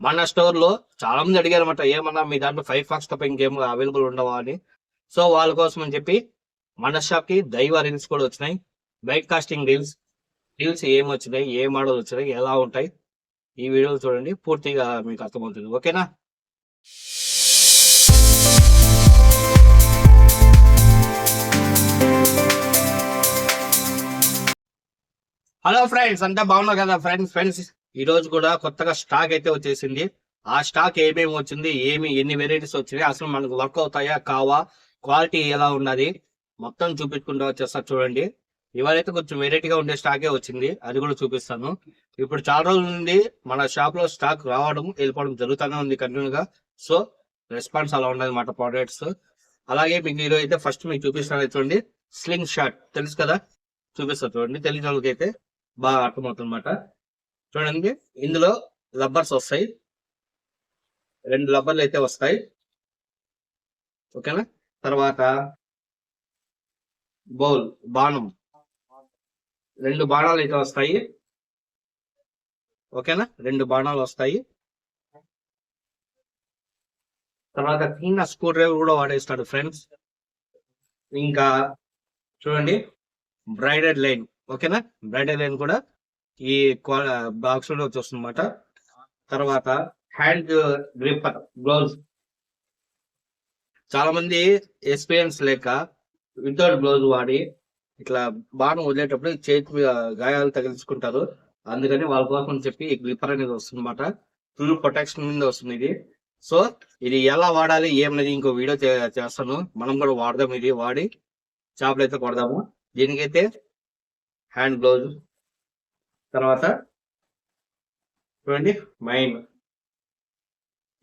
మన స్టోర్ లో చాలా మంది అడిగారు అనమాట, ఏమన్నా మీ దాంట్లో 5 ఫాక్స్ తప్ప ఇంకేం అవైలబుల్ ఉండవా అని. సో వాళ్ళ కోసం అని చెప్పి మన షాప్ కి దైవ రీల్స్ కూడా వచ్చినాయి. బైక్ కాస్టింగ్ రీల్స్, రీల్స్ ఏం వచ్చినాయి, ఏ మోడల్ వచ్చినాయి, ఎలా ఉంటాయి, ఈ వీడియోలు చూడండి, పూర్తిగా మీకు అర్థమవుతుంది. ఓకేనా? హలో ఫ్రెండ్స్, అంతా బాగున్నారు కదా ఫ్రెండ్స్. ఈ రోజు కూడా కొత్తగా స్టాక్ అయితే వచ్చేసింది. ఆ స్టాక్ ఏమేమి వచ్చింది, ఎన్ని వెరైటీస్ వచ్చినాయి, అసలు మనకు వర్క్ అవుతాయా కావా, క్వాలిటీ ఎలా ఉన్నది, మొత్తం చూపించుకుంటూ వచ్చేస్తా చూడండి. ఇవాళైతే కొంచెం వెరైటీగా ఉండే స్టాకే వచ్చింది, అది కూడా చూపిస్తాను. ఇప్పుడు చాలా రోజుల నుండి మన షాప్ లో స్టాక్ రావడం వెళ్ళిపోవడం జరుగుతూనే ఉంది కంటిన్యూగా. సో రెస్పాన్స్ అలా ఉండదు అన్నమాట ప్రోడక్ట్స్. అలాగే మీకు ఈరోజు అయితే ఫస్ట్ మీకు చూపిస్తాను చూడండి. స్లింగ్ షాట్ తెలుసు కదా, చూపిస్తా చూడండి. తెలియని వాళ్ళకి అయితే బాగా అర్థమవుతుంది అనమాట. చూడండి, ఇందులో రబ్బర్స్ వస్తాయి, 2 రబ్బర్లు అయితే వస్తాయి. ఓకేనా? తర్వాత బౌల్, బాణం, 2 బాణాలు అయితే వస్తాయి. ఓకేనా? 2 బాణాలు వస్తాయి. తర్వాత చిన్న స్క్రూ డ్రైవర్ కూడా వాడేస్తాడు ఫ్రెండ్స్. ఇంకా చూడండి, బ్రైడెడ్ లైన్. ఓకేనా? బ్రైడెడ్ లైన్ కూడా ఈ బాక్స్ లో వచ్చేస్తుంది అనమాట. తర్వాత హ్యాండ్ గ్రిప్పర్ గ్లౌజ్. చాలా మంది ఎక్స్పీరియన్స్ లేక వితౌట్ గ్లౌజ్ వాడి ఇట్లా బాణం వదిలేటప్పుడు చేతి మీద గాయాలు తగిలించుకుంటారు. అందుకని వాళ్ళ కోసం చెప్పి ఈ గ్రిప్పర్ అనేది వస్తుంది అనమాట. ఫుల్ ప్రొటెక్షన్ మీద వస్తుంది ఇది. సో ఇది ఎలా వాడాలి ఏమనేది ఇంకో వీడియో చేస్తాను. మనం కూడా వాడదాం, ఇది వాడి చేపలు అయితే కొడదాము. దీనికైతే హ్యాండ్ గ్లౌజ్. తర్వాత చూడండి, మైన్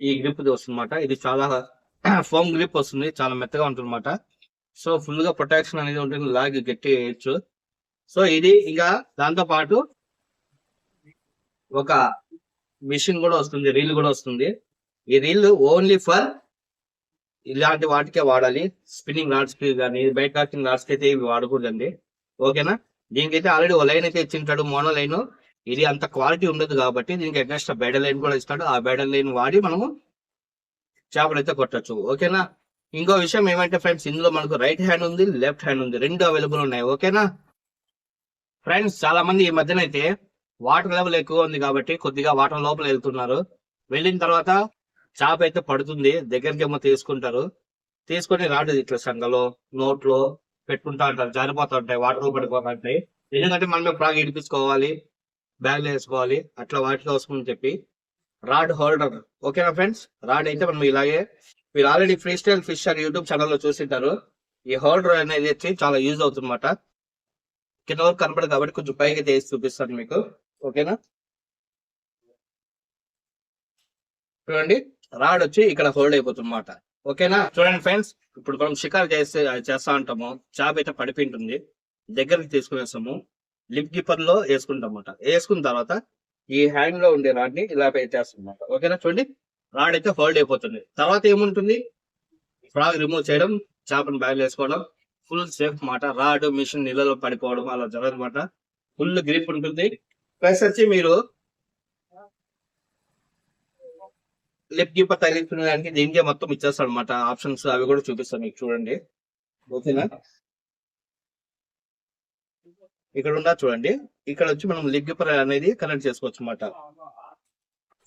ఈ గ్రిప్ వస్తుంది అనమాట. ఇది చాలా ఫోమ్ గ్రిప్ వస్తుంది, చాలా మెత్తగా ఉంటుంది అనమాట. సో ఫుల్ గా ప్రొటెక్షన్ అనేది ఉంటుంది, లాగి గట్టి వేయచ్చు. సో ఇది ఇంకా దాంతో పాటు ఒక మిషన్ కూడా వస్తుంది, రీల్ కూడా వస్తుంది. ఈ రీల్ ఓన్లీ ఫర్ ఇలాంటి వాటికే వాడాలి. స్పిన్నింగ్ రాడ్స్ కి కానీ బైక్ కాస్టింగ్ రాడ్స్ కి అయితే ఇవి వాడకూడదండి. ఓకేనా? దీనికైతే ఆల్రెడీ ఓ లైన్ అయితే ఇచ్చింటాడు, మోనో లైన్. ఇది అంత క్వాలిటీ ఉండదు కాబట్టి దీనికి ఎగ్నెస్ట్ బెడల్ లైన్ కూడా ఇస్తాడు. ఆ బెడల్ లైన్ వాడి మనము చేపలు అయితే కొట్టచ్చు. ఓకేనా? ఇంకో విషయం ఏమంటే ఫ్రెండ్స్, ఇందులో మనకు రైట్ హ్యాండ్ ఉంది, లెఫ్ట్ హ్యాండ్ ఉంది, 2 అవైలబుల్ ఉన్నాయి. ఓకేనా ఫ్రెండ్స్? చాలా మంది ఈ మధ్యన అయితే వాటర్ లెవెల్ ఎక్కువ ఉంది కాబట్టి కొద్దిగా వాటర్ లోపల వెళ్తున్నారు. వెళ్ళిన తర్వాత చేప అయితే పడుతుంది, దగ్గరికి ఏమో తీసుకుంటారు. తీసుకొని రాడు ఇట్లా సంగలో నోట్లో పెట్టుకుంటా ఉంటారు, జారిపోతా ఉంటాయి, వాటర్ పడిపోతా ఉంటాయి. ఎందుకంటే మనమే ఫ్రాగ్ ఇడిపించుకోవాలి, బ్యాగ్లో వేసుకోవాలి, అట్లా వాటి కోసం అని చెప్పి రాడ్ హోల్డర్. ఓకేనా ఫ్రెండ్స్? రాడ్ అయితే మనం ఇలాగే, మీరు already free style fisher YouTube ఛానల్లో చూసింటారు. ఈ హోల్డర్ అనేది వచ్చి చాలా యూజ్ అవుతుంది అన్నమాట. కింద వరకు కనపడదు కాబట్టి కొంచెం పైకి అయితే వేసి చూపిస్తాను మీకు. ఓకేనా? చూడండి, రాడ్ వచ్చి ఇక్కడ హోల్డ్ అయిపోతుంది అన్నమాట. ఓకేనా? చూడండి ఫ్రెండ్స్, ఇప్పుడు మనం షికారు చేస్తా ఉంటాము, చేప అయితే పడిపోయింటుంది, దగ్గరికి తీసుకునేస్తాము, లిప్ గిప్పర్ లో వేసుకుంటాం అన్నమాట. వేసుకున్న తర్వాత ఈ హ్యాండ్ లో ఉండే రాడ్ ని ఇలా పెట్టేస్తాం అన్నమాట. ఓకేనా? చూడండి, రాడ్ అయితే హోల్డ్ అయిపోతుంది. తర్వాత ఏముంటుంది, ఫ్రాగ్ రిమూవ్ చేయడం, చేపను బ్యాగ్ వేసుకోవడం, ఫుల్ సేఫ్ మాట. రాడ్ మిషన్ నీళ్ళలో పడిపోవడం అలా జరగదు అనమాట. ఫుల్ గ్రిప్ ఉంటుంది. ప్లస్ వచ్చి మీరు లిప్ గిప్పర్ తగిలించడానికి దీనికే మొత్తం ఇచ్చేస్తాడు అనమాట. ఆప్షన్స్ అవి కూడా చూపిస్తాను మీకు, చూడండి. ఓకేనా? ఇక్కడ ఉందా చూడండి, ఇక్కడ వచ్చి మనం లిప్ గిప్పర్ అనేది కనెక్ట్ చేసుకోవచ్చు అనమాట.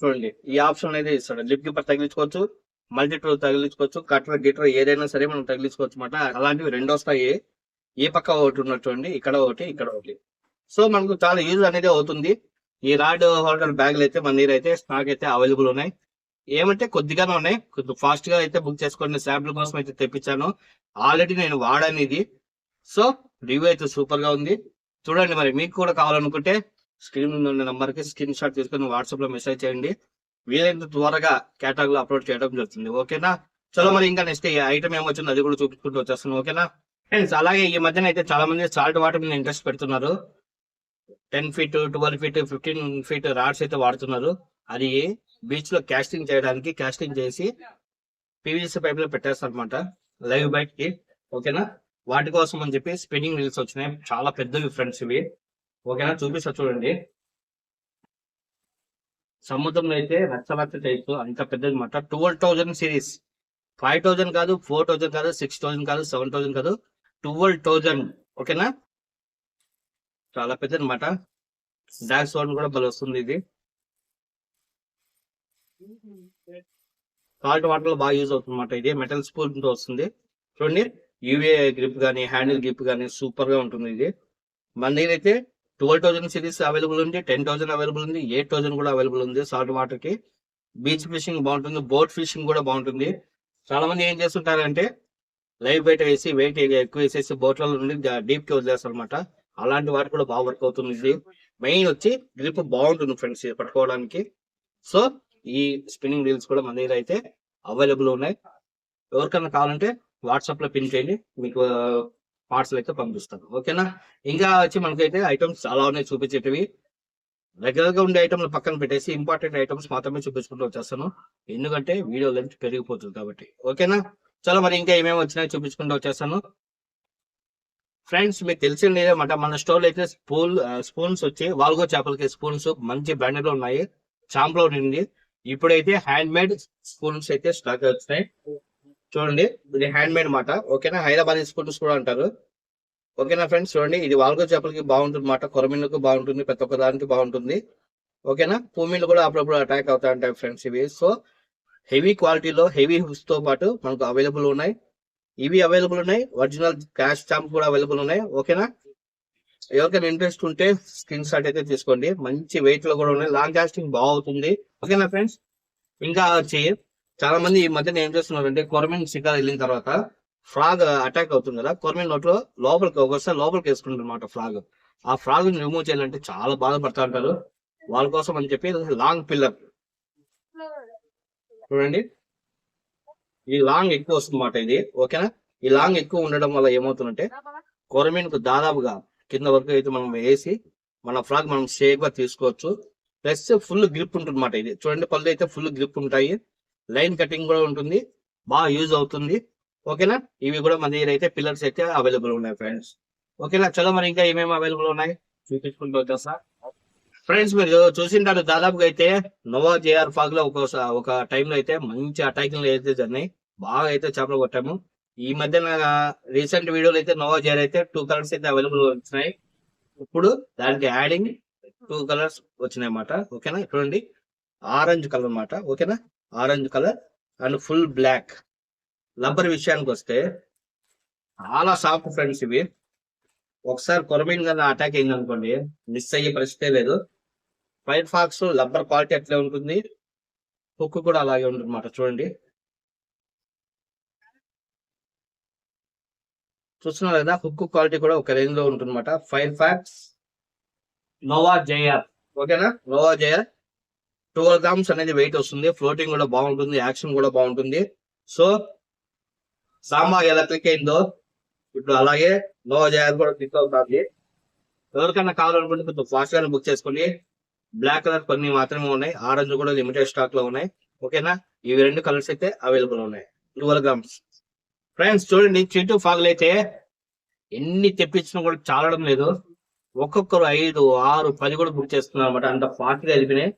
చూడండి, ఈ ఆప్షన్ అనేది ఇస్తాడు. లిప్ గిప్పర్ తగిలించుకోవచ్చు, మల్టీ టూల్ తగిలించుకోవచ్చు, కట్టర్ గిటర్ ఏదైనా సరే మనం తగిలించుకోవచ్చు అనమాట. అలాంటివి 2 వస్తాయి. ఈ పక్క ఒకటి ఉన్నట్టు చూడండి, ఇక్కడ ఒకటి, ఇక్కడ ఒకటి. సో మనకు చాలా యూజ్ అనేది అవుతుంది. ఈ రాడ్ హోల్డర్ బ్యాగ్లు అయితే మన దగ్గర అయితే స్టాక్ అయితే అవైలబుల్ ఉన్నాయి. ఏమంటే కొద్దిగానే ఉన్నాయి, కొంచెం ఫాస్ట్ గా అయితే బుక్ చేసుకోండి. శాంపుల్ కోసం అయితే తెప్పించాను, ఆల్రెడీ నేను వాడాను ఇది. సో రివ్యూ అయితే సూపర్ గా ఉంది. చూడండి, మరి మీకు కూడా కావాలనుకుంటే స్క్రీన్ మీద ఉన్న నంబర్ కి స్క్రీన్ షాట్ తీసుకొని వాట్సాప్ లో మెసేజ్ చేయండి. వీలైనంత త్వరగా కేటలాగ్ లో అప్లోడ్ చేయడం జరుగుతుంది. ఓకేనా? చలో మరి ఇంకా నెక్స్ట్ ఐటమ్ ఏమొచ్చిందో అది కూడా చూపించుకుంటూ వచ్చేస్తాను. ఓకేనా ఫ్రెండ్స్? అలాగే ఈ మధ్యన అయితే చాలా మంది సాల్ట్ వాటర్ మీద ఇంట్రెస్ట్ పెడుతున్నారు. 10 ఫీట్, 12 ఫీట్, 15 ఫీట్ రాడ్స్ అయితే వాడుతున్నారు. అది బీచ్ లో కాస్టింగ్ చేయడానికి, కాస్టింగ్ చేసి పీవీసీ పైప్ లో పెట్టేస్తారు అనమాట, లైవ్ బైట్ కి. ఓకేనా? వాటి కోసం అని చెప్పి స్పిన్నింగ్ రీల్స్ వచ్చినాయి, చాలా పెద్దవి ఫ్రెండ్స్ ఇవి. ఓకేనా? చూపిస్తా చూడండి. సముద్రంలో అయితే రచ్చరచ్చ చేయొచ్చు, అంత పెద్దది అనమాట. 12,000 సిరీస్, 5,000 కాదు, 4,000 కాదు, 6,000 కాదు, 7,000 కాదు, 12,000. ఓకేనా, చాలా పెద్దది అనమాట. డాష్ సౌండ్ కూడా భలే వస్తుంది. ఇది సాల్ట్ వాటర్ లో బాగా యూజ్ అవుతుంది అనమాట. ఇది మెటల్ స్పూన్ తో వస్తుంది చూడండి. యూఏ గ్రిప్ కానీ హ్యాండిల్ గ్రిప్ కానీ సూపర్ గా ఉంటుంది. ఇది మన దగ్గర అయితే 12,000 సిరీస్ అవైలబుల్ ఉంది, 10,000 అవైలబుల్ ఉంది, 8,000 కూడా అవైలబుల్ ఉంది. సాల్ట్ వాటర్ కి బీచ్ ఫిషింగ్ బాగుంటుంది, బోట్ ఫిషింగ్ కూడా బాగుంటుంది. చాలా మంది ఏం చేస్తుంటారంటే లైవ్ బయట వేసి వెయిట్ ఎక్కువ వేసేసి బోట్లలో నుండి డీప్ కి వదిలేస్తారు అనమాట. అలాంటి వాటి కూడా బాగా వర్క్ అవుతుంది. ఇది మెయిన్ వచ్చి గ్రిప్ బాగుంటుంది ఫ్రెండ్స్ పట్టుకోవడానికి. సో ఈ స్పిన్నింగ్ రీల్స్ కూడా మన దగ్గర అయితే అవైలబుల్ ఉన్నాయి. ఎవరికైనా కావాలంటే వాట్సాప్ లో పిన్ చేయండి, మీకు పార్సల్ అయితే పంపిస్తాను. ఓకేనా, ఇంకా వచ్చి మనకైతే ఐటమ్స్ చాలా ఉన్నాయి చూపించేటివి. రెగ్యులర్ గా ఉండే ఐటమ్లు పక్కన పెట్టేసి ఇంపార్టెంట్ ఐటమ్స్ మాత్రమే చూపించుకుంటూ వచ్చేస్తాను, ఎందుకంటే వీడియో లెంత్ పెరిగిపోతుంది కాబట్టి. ఓకేనా, చాలా మరి ఇంకా ఏమేమి వచ్చినాయో చూపించుకుంటూ వచ్చేస్తాను. ఫ్రెండ్స్ మీకు తెలిసింది ఏదన్నమాట, మన స్టోర్ అయితే స్పూన్స్ వచ్చి వాల్గో చేపలకి స్పూన్స్ మంచి బ్రాండెడ్ లో ఉన్నాయి. చాంప్లో ఉంది. ఇప్పుడైతే హ్యాండ్ మేడ్ స్పూన్స్ అయితే స్టాక్ వచ్చినాయి చూడండి. ఇది హ్యాండ్ మేడ్ మాట. ఓకేనా, హైదరాబాద్ స్పూన్స్ కూడా అంటారు. ఓకేనా ఫ్రెండ్స్, చూడండి ఇది వాల్గో చేపలకి బాగుంటుంది మాట, కొరమీన్లకు బాగుంటుంది, ప్రతి ఒక్క దానికి బాగుంటుంది. ఓకేనా, పూమీన్లు కూడా అప్పుడప్పుడు అటాక్ అవుతా ఉంటాయి ఫ్రెండ్స్ ఇవి. సో హెవీ క్వాలిటీలో హెవీ హుక్స్ తో పాటు మనకు అవైలబుల్ ఉన్నాయి. ఇవి అవైలబుల్ ఉన్నాయి, ఒరిజినల్ క్యాష్ స్టాంప్ కూడా అవైలబుల్ ఉన్నాయి. ఓకేనా, ఎవరికైనా ఇంట్రెస్ట్ ఉంటే స్క్రీన్ షాట్ అయితే తీసుకోండి. మంచి వెయిట్ లో కూడా ఉన్నాయి, లాంగ్ లాస్టింగ్ బాగుంటుంది. ఓకేనా ఫ్రెండ్స్, ఇంకా వచ్చి చాలా మంది ఈ మధ్యన ఏం చేస్తున్నారంటే కొరమీన్ షికార్ వెళ్ళిన తర్వాత ఫ్రాగ్ అటాక్ అవుతుంది కదా, కొరమీన్ నోట్లో లోపలికి ఒకసారి లోపలికి వేసుకుంటారు అనమాట ఫ్రాగ్. ఆ ఫ్రాగ్ ని రిమూవ్ చేయాలంటే చాలా బాధపడతా ఉంటారు. వాళ్ళ కోసం అని చెప్పి లాంగ్ పిల్లర్ చూడండి, ఈ లాంగ్ ఎక్కువ వస్తుంది అన్నమాట ఇది. ఓకేనా, ఈ లాంగ్ ఎక్కువ ఉండడం వల్ల ఏమవుతుందంటే కొరమీన్ కు దాదాపుగా కింద వరకు అయితే మనం వేసి మన ఫ్రాగ్ మనం సేఫ్ గా తీసుకోవచ్చు. ప్లస్ ఫుల్ గ్రిప్ ఉంటుంది అన్నమాట. ఇది చూడండి, పళ్ళు అయితే ఫుల్ గ్రిప్ ఉంటాయి, లైన్ కటింగ్ కూడా ఉంటుంది, బాగా యూజ్ అవుతుంది. ఓకేనా, ఇవి కూడా మన దగ్గర అయితే పిల్లర్స్ అయితే అవైలబుల్ ఉన్నాయి ఫ్రెండ్స్. ఓకేనా, చలో మరి ఇంకా ఏమేమి అవైలబుల్ ఉన్నాయి చూపించుకుంటూ వచ్చేస్తా. ఫ్రెండ్స్ మీరు చూసింటారు దాదాపుగా అయితే నోవా జేఆర్ ఫాగ్ లో ఒక టైంలో అయితే మంచి అటాకింగ్ అయితే జరిగినాయి, బాగా అయితే చేపలు కొట్టాము. ఈ మధ్యన రీసెంట్ వీడియోలు అయితే నోవా జేఆర్ అయితే 2 కలర్స్ అయితే అవైలబుల్ వచ్చినాయి. ఇప్పుడు దానికి యాడింగ్ 2 కలర్స్ వచ్చినాయి అన్నమాట. ఓకేనా, చూడండి ఆరెంజ్ కలర్ అన్నమాట. ఓకేనా, orange colour and full black. Rubber విషయానికి వస్తే చాలా సాఫ్ట్ ఫ్రెండ్స్ ఇవి. ఒకసారి కొరమీన్ కదా అటాక్ అయింది అనుకోండి, మిస్ అయ్యే పరిస్థితే లేదు. ఫైర్ ఫాక్స్ లబ్బర్ క్వాలిటీ అట్లే ఉంటుంది, హుక్ కూడా అలాగే ఉంటుంది అన్నమాట. చూడండి, చూస్తున్నారు కదా, హుక్ క్వాలిటీ కూడా ఒక రేంజ్ లో ఉంటుంది అన్నమాట. Fire fox Nova JR. ఓకేనా, నోవా జేఆర్ 12 గ్రామ్స్ అనేది వెయిట్ వస్తుంది, ఫ్లోటింగ్ కూడా బాగుంటుంది, యాక్షన్ కూడా బాగుంటుంది. సో సాంబా ఎలా క్లిక్ అయిందో ఇప్పుడు అలాగే నోవా జేఆర్ కూడా క్లిక్ అవుతుంది. ఎవరికైనా కావాలనుకుంటే కొంచెం ఫాస్ట్ గానే బుక్ చేసుకోండి. బ్లాక్ కలర్ కొన్ని మాత్రమే ఉన్నాయి, ఆరెంజ్ కూడా లిమిటెడ్ స్టాక్ లో ఉన్నాయి. ఓకేనా, ఇవి 2 కలర్స్ అయితే అవైలబుల్ ఉన్నాయి. 12 గ్రామ్స్. ఫ్రెండ్స్ చూడండి, చిట్టు ఫాగులు అయితే ఎన్ని తెప్పించినా కూడా చాలడం లేదు. ఒక్కొక్కరు 5, 6, 10 కూడా బుక్ చేస్తున్నారు అనమాట, అంత ఫాస్ట్ గా వెళ్ళిపోయినాయి.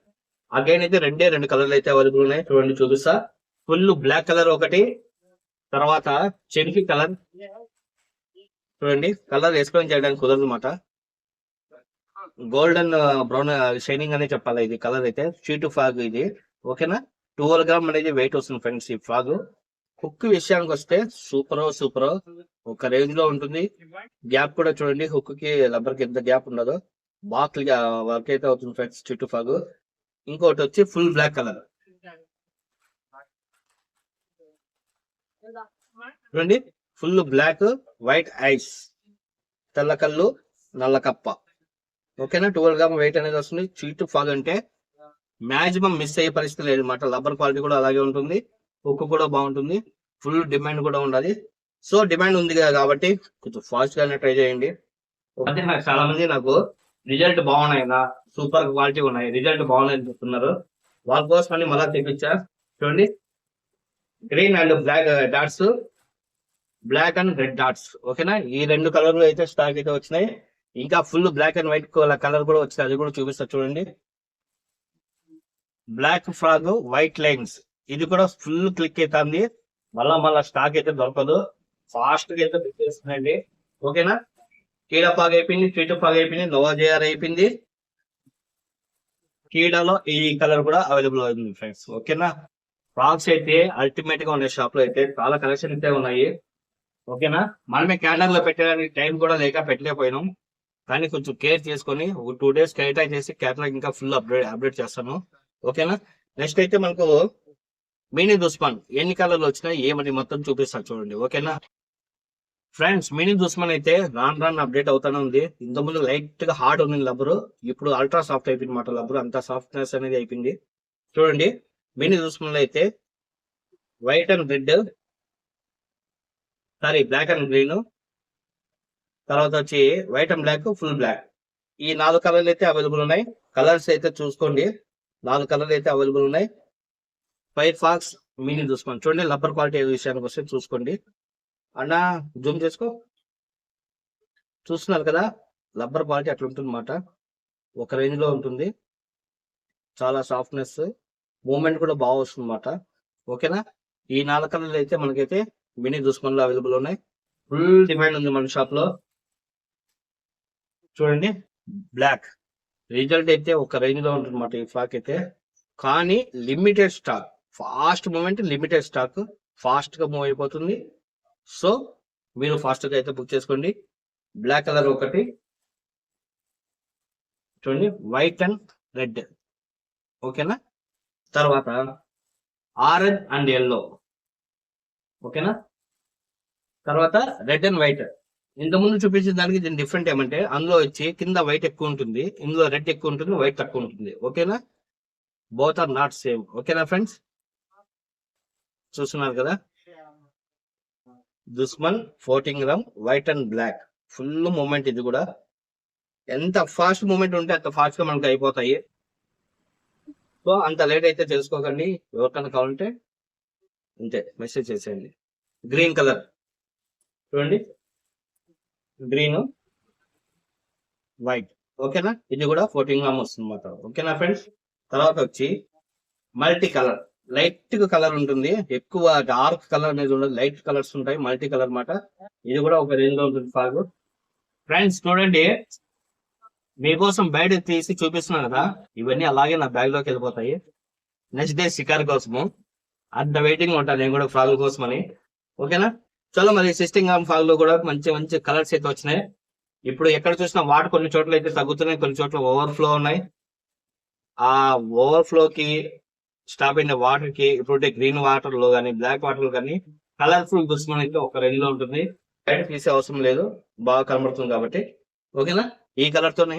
అగైన్ అయితే 2 కలర్లు అయితే అవైలబుల్ ఉన్నాయి. చూడండి చూపిస్తా, ఫుల్ బ్లాక్ కలర్ ఒకటి, తర్వాత చెనిఫీ కలర్. చూడండి, కలర్ ఎక్స్ప్లెయిన్ చేయడానికి కుదరదు అనమాట. గోల్డెన్ బ్రౌన్ షైనింగ్ అనే చెప్పాలి ఇది కలర్ అయితే. చీటు ఫాగ్ ఇది. ఓకేనా, 12 గ్రామ్ అనేది వెయిట్ వస్తుంది ఫ్రెండ్స్ ఈ ఫాగ్. హుక్ విషయానికి వస్తే సూపర్ ఒక రేంజ్ లో ఉంటుంది. గ్యాప్ కూడా చూడండి, హుక్ కి రబ్బర్ కి ఎంత గ్యాప్ ఉండదో బాగా వర్క్ అయితే అవుతుంది ఫ్రెండ్స్ చుట్టూ ఫాగ్. ఇంకోటి వచ్చి ఫుల్ బ్లాక్ కలర్ చూడండి, ఫుల్ బ్లాక్, వైట్ ఐస్, తెల్ల కళ్ళు, నల్ల కప్ప. ఓకేనా, 12 గ్రామ్ వెయిట్ అనేది వస్తుంది. చీటు ఫాగ్ అంటే మాక్సిమం మిస్ అయ్యే పరిస్థితి లేదు అనమాట. రబ్బర్ క్వాలిటీ కూడా అలాగే ఉంటుంది, హుక్ కూడా బాగుంటుంది, ఫుల్ డిమాండ్ కూడా ఉండాలి. సో డిమాండ్ ఉంది కాబట్టి కొంచెం ఫాస్ట్ గానే ట్రై చేయండి. అంటే నాకు చాలా మంది నాకు రిజల్ట్ బాగున్నాయి, సూపర్ క్వాలిటీ ఉన్నాయి, రిజల్ట్ బాగున్నాయని చెప్తున్నారు. వాళ్ళ కోసం అని మళ్ళీ తెప్పించా. చూడండి, green and black dots, black and red dots. ఓకేనా, ఈ 2 కలర్లు అయితే స్టాక్ అయితే వచ్చినాయి. ఇంకా full black and white colour కూడా వచ్చింది, అది కూడా చూపిస్తా చూడండి. బ్లాక్ ఫ్రాగ్ వైట్ లైన్స్, ఇది కూడా ఫుల్ క్లిక్ అవుతుంది. మళ్ళా స్టాక్ అయితే దొరకదు, ఫాస్ట్ గా అయితే బుక్ చేస్తుందండి. ఓకేనా, కీడపాగ్ అయిపోయింది, చీటుపాగ్ అయిపోయింది, నోవాజేఆర్ అయిపోయింది. కీడాలో ఈ కలర్ కూడా అవైలబుల్ అవుతుంది ఫ్రెండ్స్. ఓకేనా, ఫ్రాక్స్ అయితే అల్టిమేట్ గా ఉన్నాయి, షాప్ లో అయితే చాలా కలెక్షన్ అయితే ఉన్నాయి. ఓకేనా, మనమే క్యాలెండర్ లో పెట్టడానికి టైం కూడా లేక పెట్టలేకపోయినాం, కానీ కొంచెం కేర్ చేసుకొని ఒక 2 days కేటాయి చేసి క్యాటలాగ్ ఇంకా ఫుల్ అప్డేట్ చేస్తాను. ఓకేనా, నెక్స్ట్ అయితే మనకు మినీ దుస్మాన్ ఎన్ని కలర్లు వచ్చినాయి ఏమని మొత్తం చూపిస్తాను చూడండి. ఓకేనా ఫ్రెండ్స్, మినీ దుస్మాన్ అయితే రాను అప్డేట్ అవుతానే ఉంది. ఇంతకుముందు లైట్ గా హార్డ్ ఉంది లబ్బరు, ఇప్పుడు అల్ట్రా సాఫ్ట్ అయిపోయింది మాట లబ్బరు, అంత సాఫ్ట్నెస్ అనేది అయిపోయింది. చూడండి, మినీ దుస్మాన్ లో అయితే white and red, sorry black and green, తర్వాత వచ్చి white and black, full black, ఈ 4 కలర్లు అయితే అవైలబుల్ ఉన్నాయి. కలర్స్ అయితే చూసుకోండి, 4 కలర్లు అయితే అవైలబుల్ ఉన్నాయి. ఫైర్ ఫాక్స్ మినీ దుస్మాన్ చూడండి, లబ్బర్ క్వాలిటీ విషయానికి వస్తే చూసుకోండి. అన్న జూమ్ చేసుకో, చూస్తున్నారు కదా లబ్బర్ క్వాలిటీ అట్లా ఉంటుంది అన్నమాట, ఒక రేంజ్ లో ఉంటుంది, చాలా సాఫ్ట్నెస్, మూమెంట్ కూడా బాగా వస్తుంది అన్నమాట. ఓకేనా, ఈ 4 కలర్లు అయితే మనకైతే మినీ దుస్మాన్ లో అవైలబుల్ ఉన్నాయి. ఫుల్ డిమాండ్ ఉంది మన షాప్ లో. చూడండి, బ్లాక్ రిజల్ట్ అయితే ఒక రేంజ్ లో ఉంటుంది అన్నమాట ఈ ఫ్రాక్ అయితే, కానీ limited stock, fast movement, limited stock, fast గా మూవ్ అయిపోతుంది. సో మీరు ఫాస్ట్ గా అయితే బుక్ చేసుకోండి. బ్లాక్ కలర్ ఒకటి చూడండి, వైట్ అండ్ రెడ్. ఓకేనా, తర్వాత ఆరెంజ్ అండ్ ఎల్లో. ఓకేనా, తర్వాత రెడ్ అండ్ వైట్. ఇంతకుముందు చూపించిన దానికి దీని డిఫరెంట్ ఏమంటే అందులో వచ్చి కింద వైట్ ఎక్కువ ఉంటుంది, ఇందులో రెడ్ ఎక్కువ ఉంటుంది, వైట్ తక్కువ ఉంటుంది. ఓకేనా, బోత్ ఆర్ నాట్ సేమ్. ఓకేనా ఫ్రెండ్స్, చూస్తున్నారు కదా Dushman 14 gram white and black, full movement. ఇది కూడా ఎంత ఫాస్ట్ మూమెంట్ ఉంటే అంత ఫాస్ట్ గా మనకు అయిపోతాయి. సో అంత లేట్ అయితే తెలుసుకోకండి, ఎవరికైనా కావాలంటే అంతే మెసేజ్ చేసేయండి. గ్రీన్ కలర్ చూడండి, గ్రీన్ వైట్. ఓకేనా, ఇది కూడా 14 గ్రామ్ వస్తుంది అన్నమాట. ఓకేనా ఫ్రెండ్స్, తర్వాత వచ్చి మల్టీ కలర్, లైట్ కలర్ ఉంటుంది, ఎక్కువ డార్క్ కలర్ అనేది ఉండదు, లైట్ కలర్స్ ఉంటాయి, మల్టీ కలర్ మాట. ఇది కూడా ఒక రేంజ్ లో ఉంటుంది ఫాగ్. ఫ్రెండ్స్ చూడండి, మీకోసం బయట తీసి చూపిస్తున్నాను కదా, ఇవన్నీ అలాగే నా బ్యాగ్ లోకి వెళ్ళిపోతాయి. నెక్స్ట్ డే షికార్ కోసము అంత వెయిటింగ్ ఉంటాను నేను కూడా ఫ్రాగ్ కోసం అని. ఓకేనా, చలో మరి 16 గ్రామ్ ఫ్రాగ్ లో కూడా మంచి మంచి కలర్స్ అయితే వచ్చినాయి. ఇప్పుడు ఎక్కడ చూసినా వాటర్ కొన్ని చోట్ల అయితే తగ్గుతున్నాయి, కొన్ని చోట్ల ఓవర్ఫ్లో ఉన్నాయి. ఆ ఓవర్ఫ్లో కి స్టాప్ అయిన వాటర్ కి ఇప్పుడు గ్రీన్ వాటర్ లో కానీ బ్లాక్ వాటర్ లో కానీ కలర్ఫుల్ దుస్మాన్ అయితే ఒక రేంజ్ లో ఉంటుంది, బయట తీసే అవసరం లేదు, బాగా కనబడుతుంది కాబట్టి. ఓకేనా, ఈ కలర్ తోనే,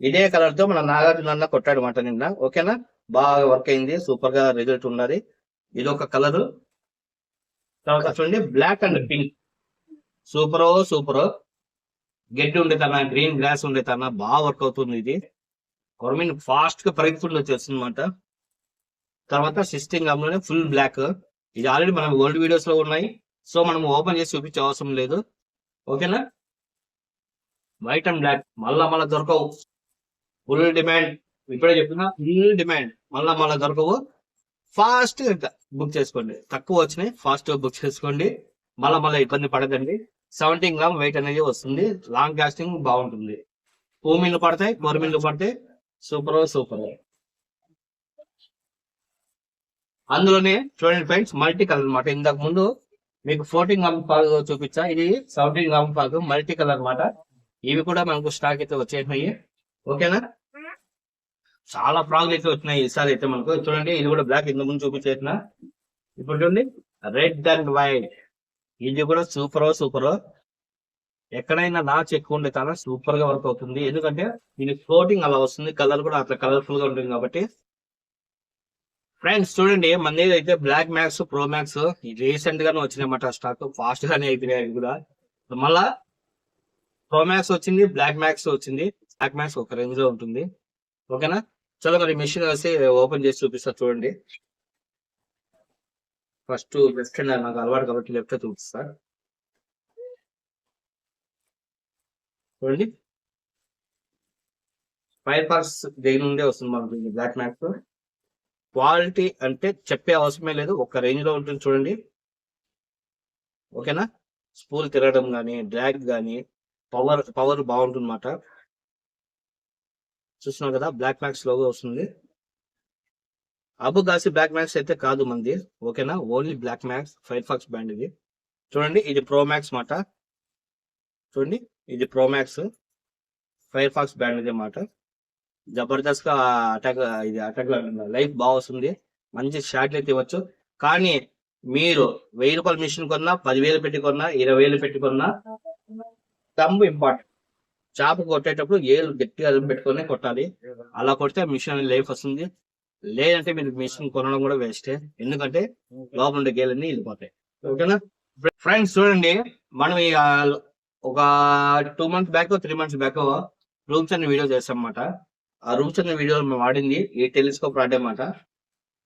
ఇదే కలర్ తో మన నాగార్జున అన్న కొట్టాడు మాట నిన్న. ఓకేనా, బాగా వర్క్ అయింది, సూపర్ గా రిజల్ట్ ఉన్నది. ఇది ఒక కలర్. తర్వాత చూడండి, బ్లాక్ అండ్ పింక్, సూపర్. గడ్డి ఉండే తన, గ్రీన్ గ్రాస్ ఉండే తన, బాగా వర్క్ అవుతుంది ఇది. గవర్నమెంట్ ఫాస్ట్ గా పరిగెత్తుకుంటూ వచ్చేస్తుంది అనమాట. తర్వాత 16 గ్రామ్ లోనే ఫుల్ బ్లాక్, ఇది ఆల్రెడీ మనం ఓల్డ్ వీడియోస్ లో ఉన్నాయి, సో మనం ఓపెన్ చేసి చూపించే అవసరం లేదు. ఓకేనా, వైట్ అండ్ బ్లాక్ మళ్ళా దొరకవు, ఫుల్ డిమాండ్. ఇప్పుడే చెప్తున్నా, ఫుల్ డిమాండ్, మళ్ళా దొరకవు. ఫాస్ట్ బుక్ చేసుకోండి, తక్కువ వచ్చినాయి, ఫాస్ట్ బుక్ చేసుకోండి, మళ్ళా ఇబ్బంది పడదండి. 17 గ్రామ్ వెయిట్ అనేది వస్తుంది, లాంగ్ లాస్టింగ్ బాగుంటుంది. పూమిన్లు పడతాయి, కొరమిన్లు పడతాయి, సూపర్. అందులోనే చూడండి ఫ్రెండ్స్, మల్టీ కలర్ అనమాట. ఇంతకు ముందు మీకు 14 గ్రామ్ పాలు చూపించా, ఇది 17 గ్రామ్ పాలు మల్టీ కలర్ అనమాట. ఇవి కూడా మనకు స్టాక్ అయితే వచ్చేసినాయి. ఓకేనా, చాలా ఫ్రాగ్లు అయితే వచ్చినాయి ఈసారి అయితే మనకు. చూడండి, ఇది కూడా బ్లాక్, ఇంతకు ముందు చూపించేసిన. ఇప్పుడు చూడండి, రెడ్ అండ్ వైట్, ఇది కూడా సూపర్. ఎక్కడైనా నాచ్ ఎక్కువ ఉండే చాలా సూపర్ గా వర్క్ అవుతుంది, ఎందుకంటే దీని ఫ్లోటింగ్ అలా వస్తుంది, కలర్ కూడా అట్లా కలర్ఫుల్ గా ఉంటుంది కాబట్టి. ఫ్రెండ్స్ చూడండి, మన అయితే black max, pro max recent గానే వచ్చినాయన్నమాట, స్టాక్ ఫాస్ట్ గానే అయిపోయినాయి కూడా. మళ్ళా ప్రో మ్యాక్స్ వచ్చింది, బ్లాక్ మ్యాక్స్ వచ్చింది. బ్లాక్ మ్యాక్స్ ఒక రేంజ్ లో ఉంటుంది. ఓకేనా, చలో మరి మిషన్ వేసి ఓపెన్ చేసి చూపిస్తా చూడండి. ఫస్ట్ లెఫ్ట్ హ్యాండ్ నాకు అలవాటు కాబట్టి లెఫ్ట్ చూపిస్తా చూడండి. ఫైర్ ఫాక్స్ దేని నుండే వస్తుంది మనకి బ్లాక్ మ్యాక్స్. క్వాలిటీ అంటే చెప్పే అవసరమే లేదు, ఒక రేంజ్ లో ఉంటుంది చూడండి. ఓకేనా, స్పూల్ తిరగడం కానీ డ్రాగ్ కానీ పవర్ బాగుంటుంది అన్నమాట. చూస్తున్నాం కదా బ్లాక్ మ్యాక్స్ లోగో వస్తుంది. అబుగాసి బ్లాక్ మ్యాక్స్ అయితే కాదు మంది. ఓకేనా, only black max fire fox band ఇది. చూడండి ఇది ప్రో మ్యాక్స్ మాట. చూడండి ఇది pro max fire fox band ఇదే మాట. జబర్దస్త్ గా అటాక్, ఇది అటాక్ లైఫ్ బాగా వస్తుంది, మంచి షాట్లు అయితే ఇవ్వచ్చు. కానీ మీరు 1000 రూపాయల మిషన్ కొన్నా, 10,000 పెట్టి కొన్నా, 20,000 పెట్టి కొన్నా, తంబు ఇంపార్టెంట్. చేప కొట్టేటప్పుడు ఏళ్ళు గట్టిగా అదుపు పెట్టుకొని కొట్టాలి. అలా కొడితే మిషన్ లైఫ్ వస్తుంది. లేదంటే మీరు మిషన్ కొనడం కూడా వేస్టే, ఎందుకంటే లోపల ఉండే గేలన్నీ వెళ్ళిపోతాయి. ఓకేనా ఫ్రెండ్స్, చూడండి మనం ఒక 2 months back 3 months back rooms అనే వీడియో చేస్తాం అన్నమాట. ఆ రూమ్స్ అనే వీడియో మేము వాడింది ఈ టెలిస్కోప్ రాడ్ అన్నమాట.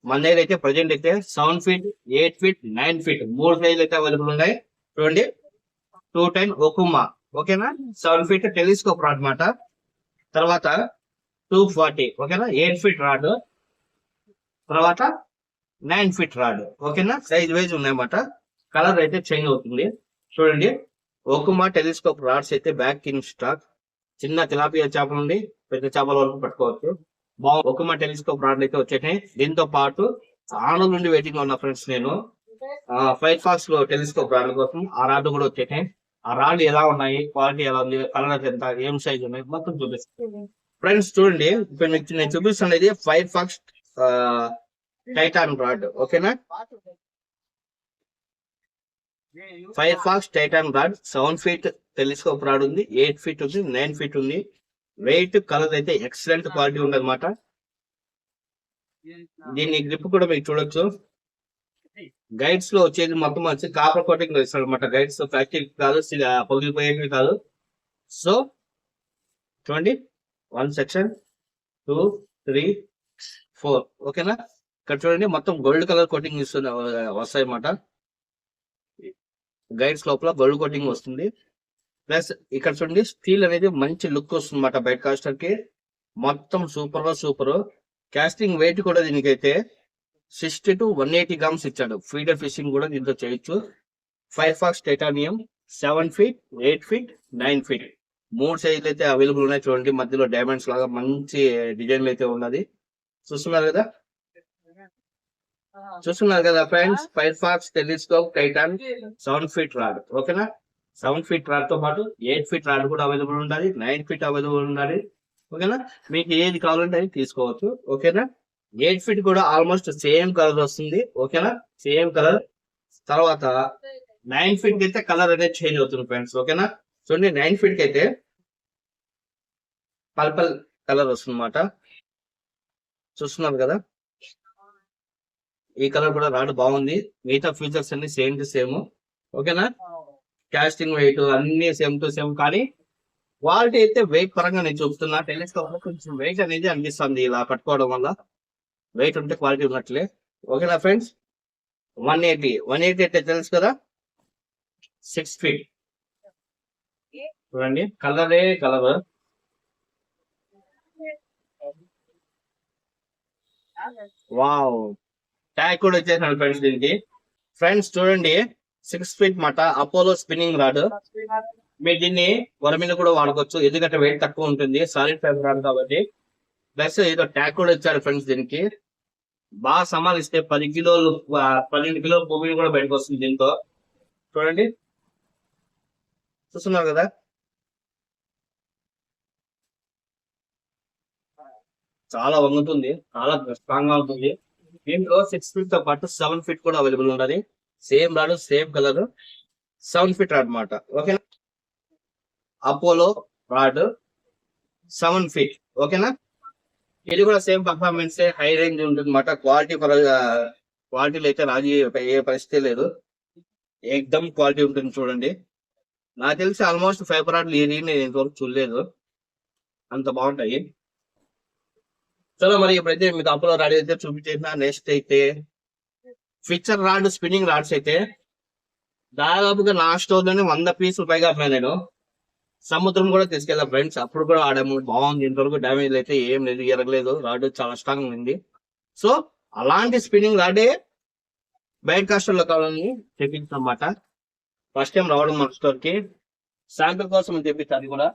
మన దగ్గర అయితే ప్రజెంట్ అయితే 7 feet, 8 feet, 9 feet 3 సైజులు అయితే అవైలబుల్ ఉన్నాయి. చూడండి 210 ఒకుమా. ఓకేనా, 7 feet టెలిస్కోప్ రాడ్ అన్నమాట. తర్వాత 240. ఓకేనా, 8 feet రాడ్. తర్వాత 9 feet రాడ్. ఓకేనా, సైజ్ వైజ్ ఉన్నాయన్నమాట. కలర్ అయితే చేంజ్ అవుతుంది. చూడండి ఒకుమా టెలిస్కోప్ రాడ్స్ అయితే బ్యాక్ ఇన్ స్టాక్. చిన్న తిలాపియా చేపల నుండి పెద్ద చేపల వరకు పట్టుకోవచ్చు. ఒకుమా టెలిస్కోప్ రాడ్లు అయితే వచ్చేసాయి. దీంతో పాటు చాలా నుండి వెయిటింగ్ లో ఉన్న ఫ్రెండ్స్ నేను ఫైర్ ఫాక్స్ లో టెలిస్కోప్ రాడ్ల కోసం. ఆ రాడ్లు కూడా వచ్చేసాయి. ఆ రాడ్లు ఎలా ఉన్నాయి, క్వాలిటీ ఎలా ఉంది, కలర్ ఎంత, ఏం సైజ్ ఉన్నాయి మొత్తం చూపిస్తాను. ఫ్రెండ్స్ చూడండి, ఇప్పుడు నేను చూపిస్తున్నది ఫైర్ ఫాక్స్ టైటాన్ రాడ్. ఓకేనా, fire fox titan rod 7 feet telescope rod ఉంది, 8 feet ఉంది, 9 feet ఉంది. వెయిట్, కలర్ అయితే ఎక్సలెంట్ క్వాలిటీ ఉంది అనమాట. దీని గ్రిప్ కూడా మీరు చూడొచ్చు. గైడ్స్ లో వచ్చేది మొత్తం వచ్చి కాపర్ కోటింగ్ ఇస్తాడు అనమాట. గైడ్స్ ప్లాస్టిక్ కాదు, పగిలిపోయేవి కాదు. సో చూడండి 1 section 2 3 4. ఓకేనా, ఇక్కడ చూడండి మొత్తం గోల్డ్ కలర్ కోటింగ్ ఇస్తుంది వస్తాయి అన్నమాట. గైడ్స్ లోపల గోల్డ్ కోటింగ్ వస్తుంది. ప్లస్ ఇక్కడ చూడండి స్టీల్ అనేది మంచి లుక్ వస్తుంది అన్నమాట. బైట్ కాస్టర్ కి మొత్తం సూపర్. కాస్టింగ్ వెయిట్ కూడా దీనికైతే 60 to 180 grams ఇచ్చాడు. ఫీడర్ ఫిషింగ్ కూడా దీంతో చేయొచ్చు. Fire fox titanium 7 feet, 8 feet, 9 feet 3 సైజులు అయితే అవైలబుల్ ఉన్నాయి. చూడండి మధ్యలో డైమండ్స్ లాగా మంచి డిజైన్ అయితే ఉన్నది. చూస్తున్నారు కదా friends, fire fox telescope titan 7 feet rod. ఓకేనా, 7 feet రాడ్ తో పాటు 8 feet రాడ్ కూడా అవైలబుల్ ఉండాలి, 9 feet అవైలబుల్ ఉండాలి. ఓకేనా, మీకు ఏది కావాలంటే అది తీసుకోవచ్చు. ఓకేనా, 8 feet కూడా ఆల్మోస్ట్ సేమ్ కలర్ వస్తుంది. ఓకేనా, సేమ్ కలర్. తర్వాత 9 feet కి అయితే కలర్ అనేది చేంజ్ అవుతుంది ఫ్రెండ్స్. ఓకేనా, చూడండి 9 feet కి అయితే పర్పల్ కలర్ వస్తుంది అన్నమాట. చూస్తున్నారు కదా, ఈ కలర్ కూడా రాడ్ బాగుంది. మిగతా ఫీచర్స్ అన్ని సేమ్ టు సేమ్. ఓకేనా, కాస్టింగ్ వెయిట్ అన్ని సేమ్ టు సేమ్. కానీ క్వాలిటీ అయితే వెయిట్ పరంగా నేను చూపుతున్నా. టెలిస్కోప్ లో కొంచెం వెయిట్ అనేది అనిపిస్తుంది ఇలా పట్టుకోవడం వల్ల. వెయిట్ ఉంటే క్వాలిటీ ఉన్నట్లే. ఓకేనా ఫ్రెండ్స్, 180 అయితే తెలుసు కదా, 6 feet. చూడండి కలరే కలర్. వావ్, ట్యాగ్ కూడా వచ్చేసాను ఫ్రెండ్స్ దీనికి. ఫ్రెండ్స్ చూడండి 6 feet మాట అపోలో స్పిన్నింగ్ రాడ్. మీరు దీన్ని వర మీద కూడా వాడుకోవచ్చు, ఎందుకంటే వెయిట్ తక్కువ ఉంటుంది, సాలిడ్ ఫైబర్ రాడ్ కాబట్టి. ప్లస్ ఏదో ట్యాగ్ కూడా ఇచ్చాడు ఫ్రెండ్స్ దీనికి. బాగా సమాలిస్తే 10 కిలోలు 12 కిలోల భూమిని కూడా బయటకు వస్తుంది దీంతో. చూడండి చూస్తున్నారు కదా, చాలా వంగుతుంది, చాలా స్ట్రాంగ్ గా ఉంటుంది. దీంట్లో 6 feet తో పాటు 7 feet కూడా అవైలబుల్ ఉన్నది. Same rod, same colour, 7 feet rod అనమాట. ఓకేనా, అపోలో రాడ్ 7 feet. ఓకేనా, ఇది కూడా సేమ్ పర్ఫార్మెన్స్, హై రేంజ్ ఉంటుంది అనమాట. క్వాలిటీలో అయితే రాజీ ఏ పరిస్థితి లేదు, ఎక్దమ్ క్వాలిటీ ఉంటుంది. చూడండి నాకు తెలిసి ఆల్మోస్ట్ ఫైబర్ రాడ్లు ఈ నేను ఇంతవరకు చూడలేదు, అంత బాగుంటాయి. చలో మరి ఇప్పుడైతే మీకు అపోలో రాడ్ అయితే చూపించేసిన. నెక్స్ట్ అయితే ఫిక్చర్ రాడ్, స్పిన్నింగ్ రాడ్స్ అయితే దాదాపుగా నా స్టోర్ లోనే 100 పీసులు పైగా అమ్మాను నేను. సముద్రం కూడా తీసుకెళ్ళాం ఫ్రెండ్స్. అప్పుడు కూడా ఆడాము, బాగుంది. ఇంతవరకు డ్యామేజ్ అయితే ఏం లేదు, ఎరగలేదు. రాడ్ చాలా స్ట్రాంగ్ ఉంది. సో అలాంటి స్పిన్నింగ్ రాడే బయట కాస్టర్లో కావాలని తెప్పించమాట. ఫస్ట్ టైం రావడం మన స్టోర్ కి, శాంపిల్ కోసం తెప్పిస్తాం. అది కూడా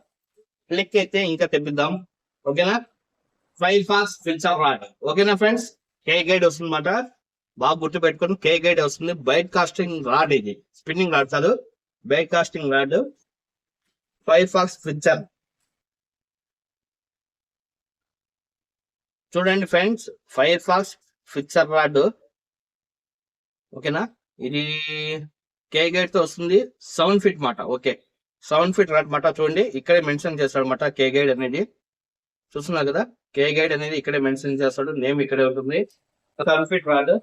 క్లిక్ అయితే ఇంకా తెప్పిద్దాం. ఓకేనా. Fire fox filter rod. ఓకేనా ఫ్రెండ్స్. కే గైడ్ వస్తుంది అనమాట. బాగా గుర్తు పెట్టుకుని కే గైడ్ వస్తుంది. బైట్ కాస్టింగ్ రాడ్, ఇది స్పిన్నింగ్ రాడ్ కాదు, bait casting rod. Fire fox filter చూడండి ఫ్రెండ్స్, ఫైర్ఫాక్స్ ఫిక్సర్ రాడ్. ఓకేనా. ఇది కే గైడ్ తో వస్తుంది. 7 ఫీట్ మాట. ఓకే, 7 ఫీట్ రాడ్ మాట. చూడండి ఇక్కడే మెన్షన్ చేస్తాడు అనమాట కే గైడ్ అనేది. చూస్తున్నారు కదా, కే గైడ్ అనేది ఇక్కడే మెన్షన్ చేస్తాడు, నేమ్ ఇక్కడే ఉంటుంది. 7 feet rod,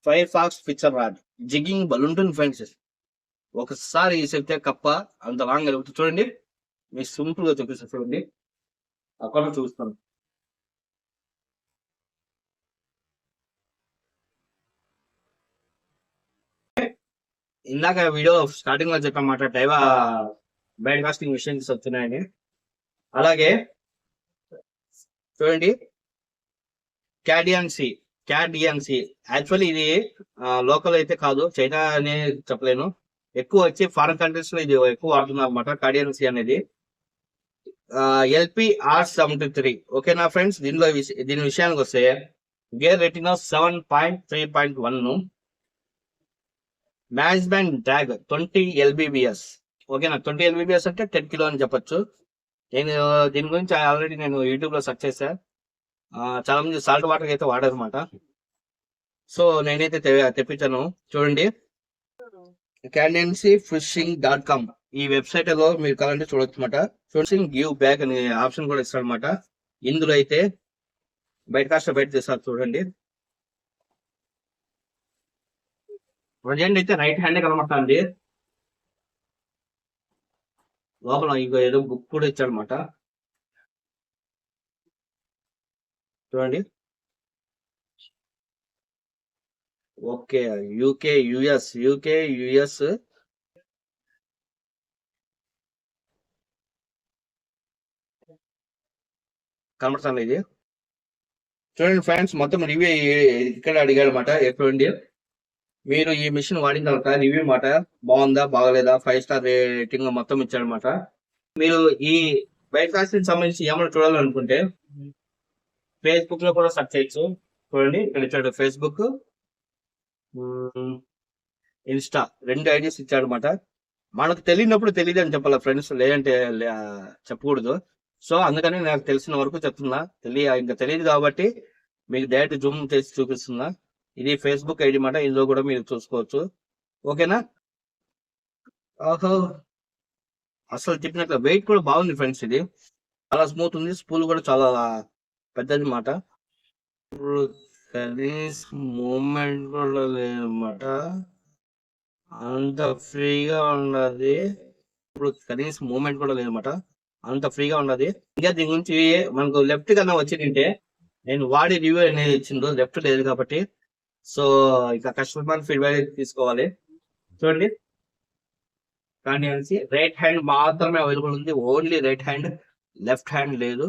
Firefox fixer rod. Jigging బల్ ఉంటుంది ఫ్రెండ్స్. ఒకసారి చెప్తే కప్ప అంత లాంగ్ వెళ్తుంది. చూడండి, మీ సింపుల్ గా చూపిస్తారు. చూడండి అక్కడ చూస్తాను. ఇందాక వీడియో స్టార్టింగ్ లో చెప్పామాట డైవా బైట్ కాస్టింగ్ మిషన్స్ వస్తున్నాయని. అలాగే చూడండి, క్యాడియాన్సీ. యాక్చువల్లీ ఇది లోకల్ అయితే కాదు, చైనా అనే చెప్పలేను, ఎక్కువ వచ్చి ఫారెన్ కంట్రీస్ లో ఇది ఎక్కువ వాడుతున్నారు అనమాట క్యాడియాన్సీ అనేది. LPR73. ఓకేనా ఫ్రెండ్స్. దీని విషయానికి వస్తే gear rating 7.3.1, match band drag 20 LBBS. ఓకేనా, 20 LBBS అంటే 10 కిలో అని చెప్పొచ్చు. నేను దీని గురించి ఆల్రెడీ నేను యూట్యూబ్ లో సెర్చ్ చేశా. చాలా మంది సాల్ట్ వాటర్ అయితే వాడారనమాట. సో నేనైతే తెప్పించాను. చూడండి, CandencyFishing.com ఈ వెబ్సైట్ లో మీరు కావాలంటే చూడొచ్చు అనమాట. ఫిషింగ్ గివ్ బ్యాక్ అనే ఆప్షన్ కూడా ఇస్తాడు అనమాట. ఇందులో అయితే బయట కాస్ట్ బయట చేస్తారు. చూడండి, ప్రజెంట్ అయితే రైట్ హ్యాండ్ కనబడుతుంది. లోపల ఇంకో ఏదో బుక్ కూడా ఇచ్చాడనమాట. చూడండి, ఓకే, యూకే యుఎస్ కనబడుతుంది ఇది. చూడండి ఫ్రెండ్స్, మొత్తం రివ్యూ ఇక్కడ అడిగాడు అనమాట. చూడండి, మీరు ఈ మిషన్ వాడిన తర్వాత రివ్యూ మాట బాగుందా బాగలేదా, 5 స్టార్ రేటింగ్ మొత్తం ఇచ్చాడనమాట. మీరు ఈ బైక్ కాస్టింగ్ సంబంధించి ఏమైనా చూడాలనుకుంటే ఫేస్బుక్ లో కూడా సెర్చ్ చేయొచ్చు. చూడండి ఇక్కడ ఇచ్చాడు, ఫేస్బుక్, ఇన్స్టా, 2 ఐడీస్ ఇచ్చాడు అనమాట. మనకు తెలియనప్పుడు తెలియదు అని చెప్పాలి ఫ్రెండ్స్, లేదంటే చెప్పకూడదు. సో అందుకని నాకు తెలిసిన వరకు చెప్తున్నా. ఇంకా తెలియదు కాబట్టి మీకు డైరెక్ట్ జూమ్ చేసి చూపిస్తున్నా. ఇది ఫేస్బుక్ ఐడి మాట, ఇందులో కూడా మీరు చూసుకోవచ్చు. ఓకేనా. ఓహో, అసలు చెప్పినట్లు వెయిట్ కూడా బాగుంది ఫ్రెండ్స్. ఇది చాలా స్మూత్ ఉంది. స్పూల్ కూడా చాలా పెద్దది మాట. ఇప్పుడు కనీసం మూమెంట్ కూడా లేదన్నమాట, అంత ఫ్రీగా ఉన్నది. ఇప్పుడు కనీసం మూమెంట్ కూడా లేదన్నమాట, అంత ఫ్రీగా ఉన్నది. ఇంకా దీని గురించి మనకు లెఫ్ట్ కన్నా వచ్చిందంటే నేను వాడి రివ్యూ అనేది ఇచ్చిందో, లెఫ్ట్ లేదు కాబట్టి. సో ఇక కస్టమర్ ఫీడ్బ్యాక్ తీసుకోవాలి. చూడండి, కానీ రైట్ హ్యాండ్ మాత్రమే అవైలబుల్ ఉంది, only right hand, left hand లేదు.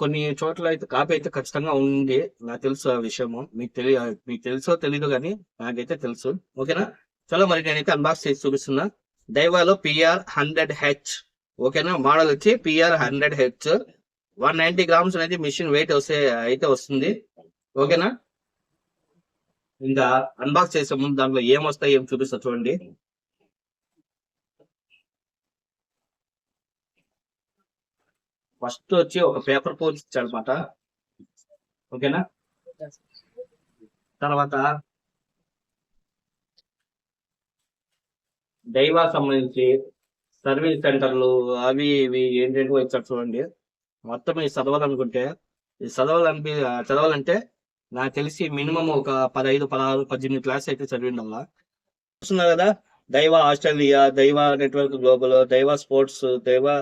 కొన్ని చోట్ల అయితే కాపీ అయితే ఖచ్చితంగా ఉంది, నాకు తెలుసు ఆ విషయము. మీకు తెలుసో తెలీదు కానీ నాకైతే తెలుసు. ఓకేనా. చలో మరి నేనైతే అన్బాక్స్ చేసి చూపిస్తున్నా. డైవాలో PR100H. ఓకేనా, మోడల్ వచ్చి PR100H. 190 గ్రామ్స్ అనేది మిషన్ వెయిట్ అయితే వస్తుంది. ఓకేనా. ఇంకా అన్బాక్స్ చేసే ముందు దాంట్లో ఏమొస్తాయి ఏం చూపిస్తా చూడండి. ఫస్ట్ వచ్చి ఒక పేపర్ పోల్స్ ఇచ్చాడు అనమాట. ఓకేనా. తర్వాత డైవా సంబంధించి సర్వీస్ సెంటర్లు అవి ఇవి ఏంటంటే ఇచ్చాడు చూడండి. మొత్తం ఇది చదవాలనుకుంటే, ఇది చదవాలంటే నాకు తెలిసి మినిమం ఒక 15, 16, 18 క్లాస్ అయితే చదివిండల్లా. చూస్తున్నారు కదా, Daiwa Australia, Daiwa network global, Daiwa sports, Daiwa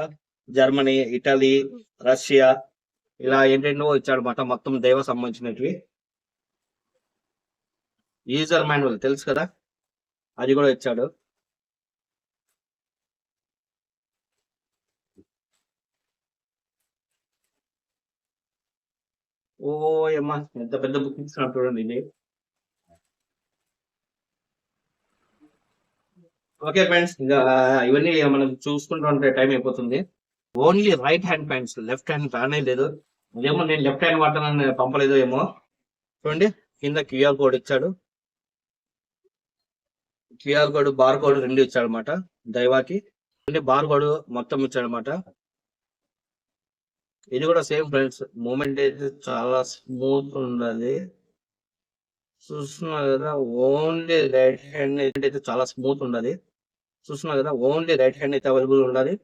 Germany, Italy, Russia, ఇలా ఏంటంటో ఇచ్చాడనమాట. మొత్తం దైవ సంబంధించినవి. యూజర్ మాన్యువల్ తెలుసు కదా, అది కూడా ఇచ్చాడు. ఓ అమ్మా ఎంత పెద్ద బుక్ ఇస్తున్నా చూడండి ఇది. ఓకే ఫ్రెండ్స్, ఇంకా ఇవన్నీ మనం చూసుకుంటూ ఉంటే టైం అయిపోతుంది. Only right hand pants, left hand రానే లేదు. ఏమో నేను లెఫ్ట్ హ్యాండ్ వాడతానని పంపలేదు ఏమో. చూడండి కింద క్యూఆర్ కోడ్ ఇచ్చాడు. క్యూఆర్ కోడ్, బార్ కోడ్ రెండు ఇచ్చాడు అనమాట దైవాకి. బార్ కోడ్ మొత్తం ఇచ్చాడు అనమాట. ఇది కూడా సేమ్ ఫ్రెండ్స్, మూమెంట్ అయితే చాలా స్మూత్ ఉన్నది. చూస్తున్నారు కదా, ఓన్లీ రైట్ హ్యాండ్ అయితే చాలా స్మూత్ ఉన్నది. చూస్తున్నారు కదా, ఓన్లీ రైట్ హ్యాండ్ అయితే అవైలబుల్ ఉన్నది.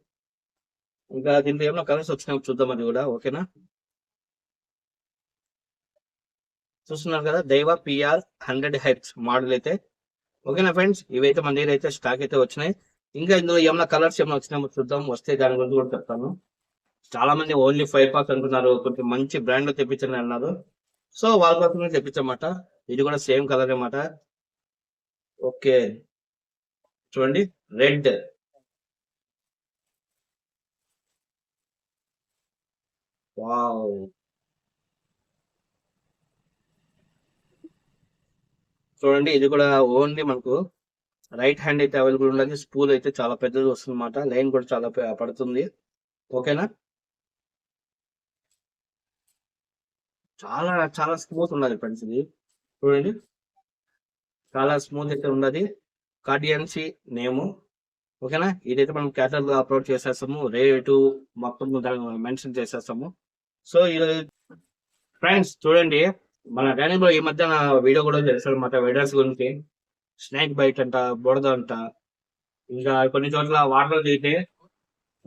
ఇంకా దీంట్లో ఏమైనా కలర్స్ వచ్చినా చూద్దాం అది కూడా. ఓకేనా, చూస్తున్నారు కదా, దైవ పిఆర్ 100H మోడల్ అయితే. ఓకేనా ఫ్రెండ్స్, ఇవైతే మన దగ్గర అయితే స్టాక్ అయితే వచ్చినాయి. ఇంకా ఇందులో ఏమైనా కలర్స్ ఏమైనా వచ్చినామో చూద్దాం, వస్తే దాని గురించి కూడా చెప్తాను. చాలా మంది ఓన్లీ 5 పాస్ అనుకున్నారు, కొంచెం మంచి బ్రాండ్ లో తెప్పించండి అన్నారు. సో వాళ్ళ కోసం తెప్పించమాట. ఇది కూడా సేమ్ కలర్ అన్నమాట. ఓకే చూడండి, రెడ్. వావ్, చూడండి ఇది కూడా ఓన్లీ మనకు రైట్ హ్యాండ్ అయితే అవైలబుల్ ఉన్నది. స్పూల్ అయితే చాలా పెద్దది వస్తుంది అన్నమాట. లైన్ కూడా చాలా పడుతుంది. ఓకేనా, చాలా చాలా స్మూత్ ఉన్నది ఫ్రెండ్స్. ఇది చూడండి, చాలా స్మూత్ అయితే ఉన్నది. కార్డియన్సీ నేము. ఓకేనా, ఇదైతే మనం క్యాటలాగ్ అప్లోడ్ చేసేస్తాము, రేటు మొత్తం మెన్షన్ చేసేస్తాము. సో ఇది ఫ్రెండ్స్ చూడండి, మన డానీలో ఈ మధ్య వీడియో కూడా చేస్తాడు అనమాట వైరస్ గురించి. స్నేక్ బైట్ అంట, బుడద అంట, ఇంకా కొన్ని చోట్ల వాటర్ దిగితే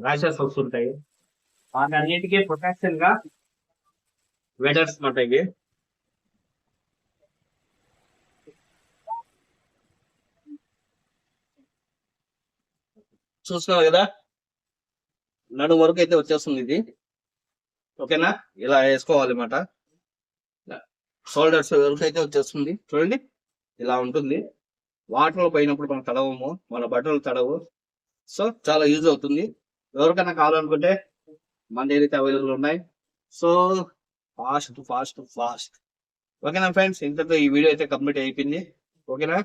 ర్యాషెస్ వస్తుంటాయి. వాటి అన్నిటికీ ప్రొటెక్షన్ గా వెడర్స్ మాట ఇవి. చూస్తున్నావు కదా, నడుము వరకు అయితే వచ్చేస్తుంది ఇది. ఓకేనా, ఇలా వేసుకోవాలి అన్నమాట. షోల్డర్స్ వరకు అయితే వచ్చేస్తుంది. చూడండి ఇలా ఉంటుంది. వాటర్ పోయినప్పుడు మనం తడవము, మన బట్టలు తడవు. సో చాలా యూజ్ అవుతుంది. ఎవరికైనా కావాలనుకుంటే మన దగ్గర అయితే అవైలబుల్ ఉన్నాయి. So fast fast fast. ఓకేనా ఫ్రెండ్స్, ఇంతతో ఈ వీడియో అయితే కంప్లీట్ అయిపోయింది. ఓకేనా,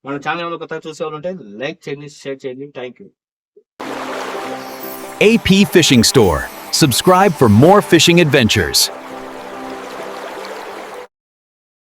మన ఛానల్ కొత్తగా చూసేవాళ్ళు ఉంటే లైక్ చేయండి, షేర్ చేయండి. Thank you. AP Fishing Store. Subscribe for more fishing adventures.